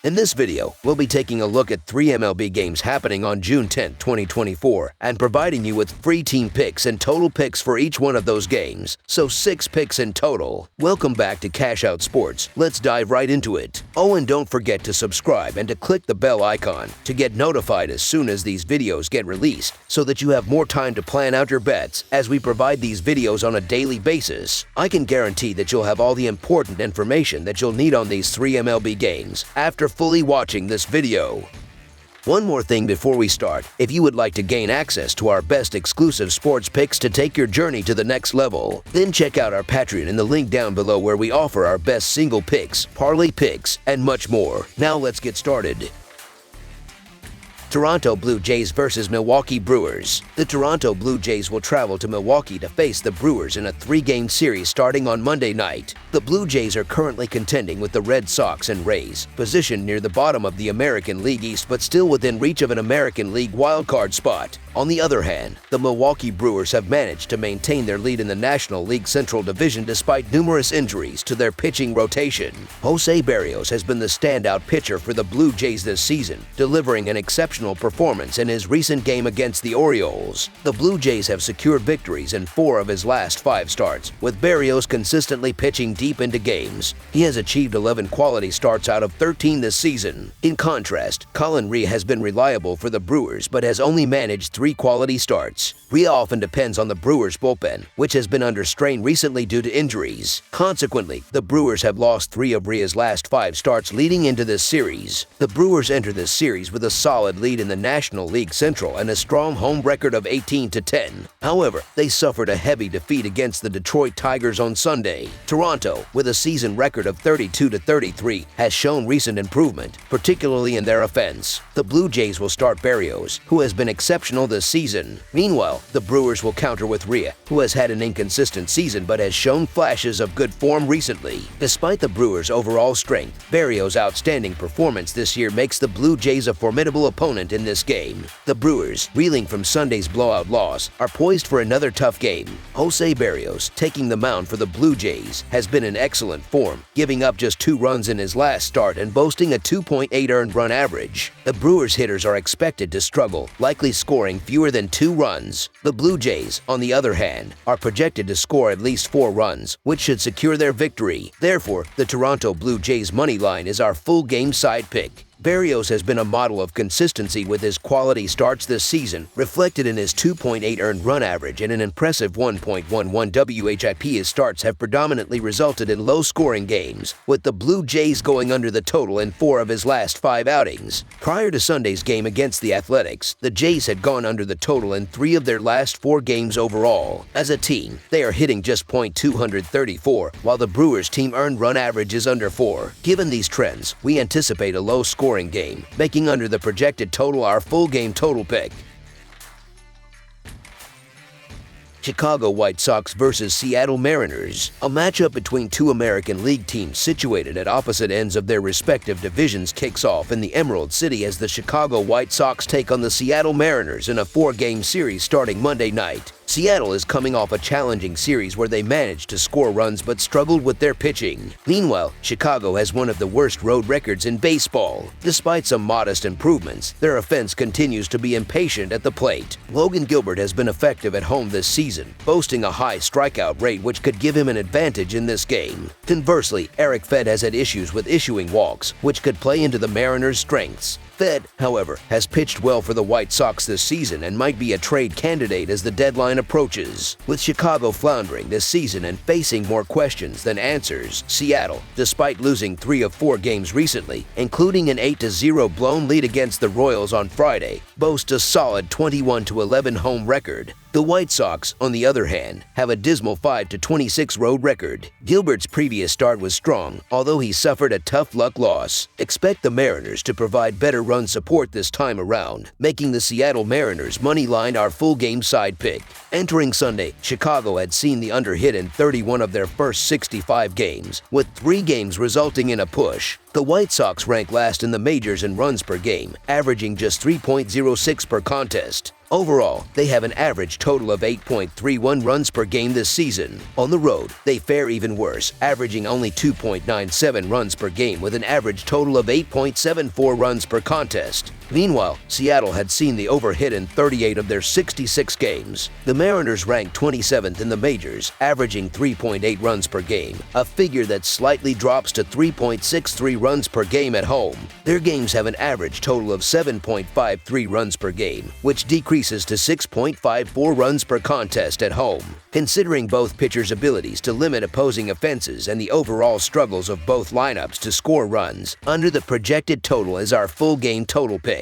In this video, we'll be taking a look at 3 MLB games happening on June 10, 2024, and providing you with free team picks and total picks for each one of those games, so 6 picks in total. Welcome back to Cash Out Sports. Let's dive right into it. Oh, and don't forget to subscribe and to click the bell icon to get notified as soon as these videos get released, so that you have more time to plan out your bets as we provide these videos on a daily basis. I can guarantee that you'll have all the important information that you'll need on these 3 MLB games after fully watching this video. One more thing before we start, if you would like to gain access to our best exclusive sports picks to take your journey to the next level, then check out our Patreon in the link down below where we offer our best single picks, parlay picks, and much more. Now let's get started. Toronto Blue Jays versus Milwaukee Brewers. The Toronto Blue Jays will travel to Milwaukee to face the Brewers in a 3-game series starting on Monday night. The Blue Jays are currently contending with the Red Sox and Rays, positioned near the bottom of the American League East but still within reach of an American League wildcard spot. On the other hand, the Milwaukee Brewers have managed to maintain their lead in the National League Central Division despite numerous injuries to their pitching rotation. Jose Berrios has been the standout pitcher for the Blue Jays this season, delivering an exceptional performance in his recent game against the Orioles. The Blue Jays have secured victories in 4 of his last 5 starts, with Berrios consistently pitching deep into games. He has achieved 11 quality starts out of 13 this season. In contrast, Colin Rea has been reliable for the Brewers but has only managed 3 quality starts. Rea often depends on the Brewers' bullpen, which has been under strain recently due to injuries. Consequently, the Brewers have lost 3 of Rea's last 5 starts leading into this series. The Brewers enter this series with a solid lead in the National League Central and a strong home record of 18-10. However, they suffered a heavy defeat against the Detroit Tigers on Sunday. Toronto, with a season record of 32-33, has shown recent improvement, particularly in their offense. The Blue Jays will start Berrios, who has been exceptional this season. Meanwhile, the Brewers will counter with Rea, who has had an inconsistent season but has shown flashes of good form recently. Despite the Brewers' overall strength, Berrios' outstanding performance this year makes the Blue Jays a formidable opponent in this game. The Brewers, reeling from Sunday's blowout loss, are poised for another tough game. Jose Berrios, taking the mound for the Blue Jays, has been in excellent form, giving up just 2 runs in his last start and boasting a 2.8 earned run average. The Brewers hitters are expected to struggle, likely scoring fewer than 2 runs. The Blue Jays, on the other hand, are projected to score at least 4 runs, which should secure their victory. Therefore, the Toronto Blue Jays money line is our full game side pick. Berrios has been a model of consistency with his quality starts this season, reflected in his 2.8 earned run average and an impressive 1.11 WHIP. His starts have predominantly resulted in low-scoring games, with the Blue Jays going under the total in 4 of his last 5 outings. Prior to Sunday's game against the Athletics, the Jays had gone under the total in 3 of their last 4 games overall. As a team, they are hitting just .234, while the Brewers' team earned run average is under 4. Given these trends, we anticipate a low-scoring game, making under the projected total our full game total pick. Chicago White Sox versus Seattle Mariners. A matchup between 2 American League teams situated at opposite ends of their respective divisions kicks off in the Emerald City as the Chicago White Sox take on the Seattle Mariners in a 4-game series starting Monday night. Seattle is coming off a challenging series where they managed to score runs but struggled with their pitching. Meanwhile, Chicago has one of the worst road records in baseball. Despite some modest improvements, their offense continues to be impatient at the plate. Logan Gilbert has been effective at home this season, boasting a high strikeout rate which could give him an advantage in this game. Conversely, Eric Fed has had issues with issuing walks, which could play into the Mariners' strengths. Fed, however, has pitched well for the White Sox this season and might be a trade candidate as the deadline approaches. With Chicago floundering this season and facing more questions than answers, Seattle, despite losing 3 of 4 games recently, including an 8-0 blown lead against the Royals on Friday, boasts a solid 21-11 home record. The White Sox, on the other hand, have a dismal 5-26 road record. Gilbert's previous start was strong, although he suffered a tough luck loss. Expect the Mariners to provide better run support this time around, making the Seattle Mariners money line our full game side pick. Entering Sunday, Chicago had seen the under hit in 31 of their first 65 games, with 3 games resulting in a push. The White Sox rank last in the majors in runs per game, averaging just 3.06 per contest. Overall, they have an average total of 8.31 runs per game this season. On the road, they fare even worse, averaging only 2.97 runs per game with an average total of 8.74 runs per contest. Meanwhile, Seattle had seen the over-hit in 38 of their 66 games. The Mariners ranked 27th in the majors, averaging 3.8 runs per game, a figure that slightly drops to 3.63 runs per game at home. Their games have an average total of 7.53 runs per game, which decreases to 6.54 runs per contest at home. Considering both pitchers' abilities to limit opposing offenses and the overall struggles of both lineups to score runs, under the projected total is our full game total pick.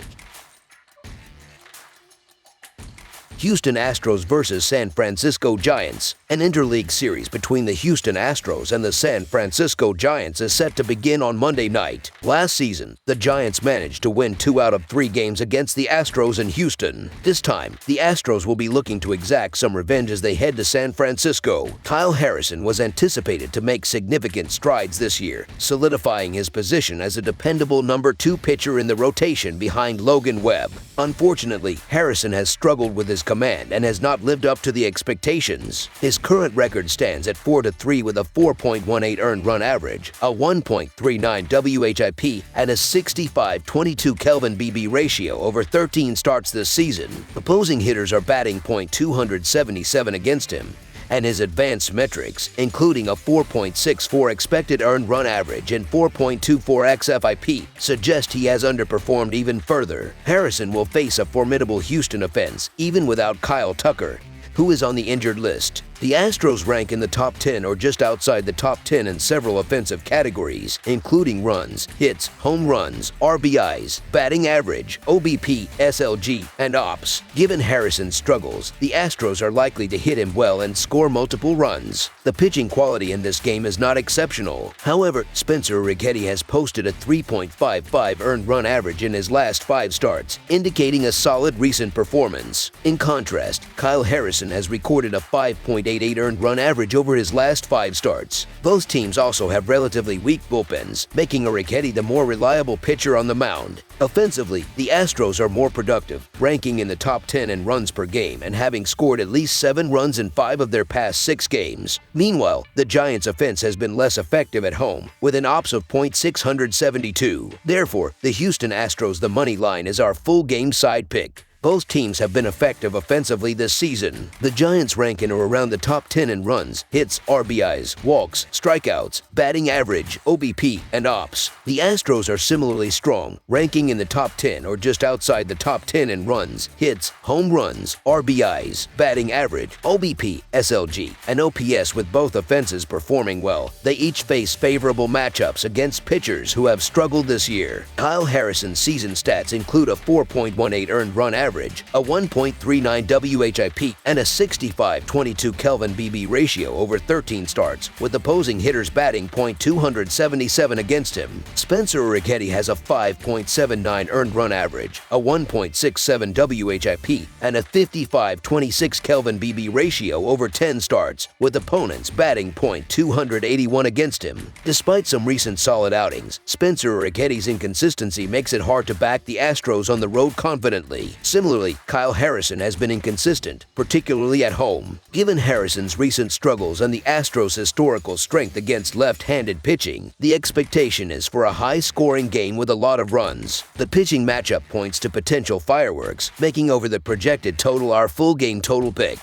Houston Astros vs. San Francisco Giants. An interleague series between the Houston Astros and the San Francisco Giants is set to begin on Monday night. Last season, the Giants managed to win 2 out of 3 games against the Astros in Houston. This time, the Astros will be looking to exact some revenge as they head to San Francisco. Kyle Harrison was anticipated to make significant strides this year, solidifying his position as a dependable number 2 pitcher in the rotation behind Logan Webb. Unfortunately, Harrison has struggled with his command and has not lived up to the expectations. His current record stands at 4-3 with a 4.18 earned run average, a 1.39 WHIP, and a 65-22 Kelvin BB ratio over 13 starts this season. Opposing hitters are batting .277 against him, and his advanced metrics, including a 4.64 expected earned run average and 4.24 xFIP, suggest he has underperformed even further. Harrison will face a formidable Houston offense, even without Kyle Tucker, who is on the injured list. The Astros rank in the top 10 or just outside the top 10 in several offensive categories, including runs, hits, home runs, RBIs, batting average, OBP, SLG, and OPS. Given Harrison's struggles, the Astros are likely to hit him well and score multiple runs. The pitching quality in this game is not exceptional. However, Spencer Rigetti has posted a 3.55 earned run average in his last 5 starts, indicating a solid recent performance. In contrast, Kyle Harrison has recorded a 5.88 earned run average over his last 5 starts. Both teams also have relatively weak bullpens, making Rigetti the more reliable pitcher on the mound. Offensively, the Astros are more productive, ranking in the top 10 in runs per game and having scored at least 7 runs in 5 of their past 6 games. Meanwhile, the Giants' offense has been less effective at home, with an OPS of .672. Therefore, the Houston Astros the money line is our full game side pick. Both teams have been effective offensively this season. The Giants rank in or around the top 10 in runs, hits, RBIs, walks, strikeouts, batting average, OBP, and OPS. The Astros are similarly strong, ranking in the top 10 or just outside the top 10 in runs, hits, home runs, RBIs, batting average, OBP, SLG, and OPS, with both offenses performing well. They each face favorable matchups against pitchers who have struggled this year. Kyle Harrison's season stats include a 4.18 earned run average, a 1.39 WHIP, and a 65-22 Kelvin BB ratio over 13 starts, with opposing hitters batting .277 against him. Spencer Rigetti has a 5.79 earned run average, a 1.67 WHIP, and a 55-26 Kelvin BB ratio over 10 starts, with opponents batting .281 against him. Despite some recent solid outings, Spencer Rigetti's inconsistency makes it hard to back the Astros on the road confidently. Similarly, Kyle Harrison has been inconsistent, particularly at home. Given Harrison's recent struggles and the Astros' historical strength against left-handed pitching, the expectation is for a high-scoring game with a lot of runs. The pitching matchup points to potential fireworks, making over the projected total our full game total pick.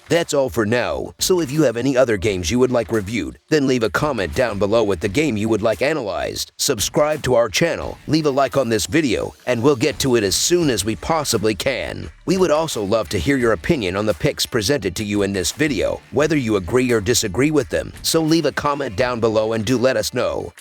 That's all for now, so if you have any other games you would like reviewed, then leave a comment down below with the game you would like analyzed. Subscribe to our channel, leave a like on this video, and we'll get to it as soon as we possibly can. We would also love to hear your opinion on the picks presented to you in this video, whether you agree or disagree with them, so leave a comment down below and do let us know.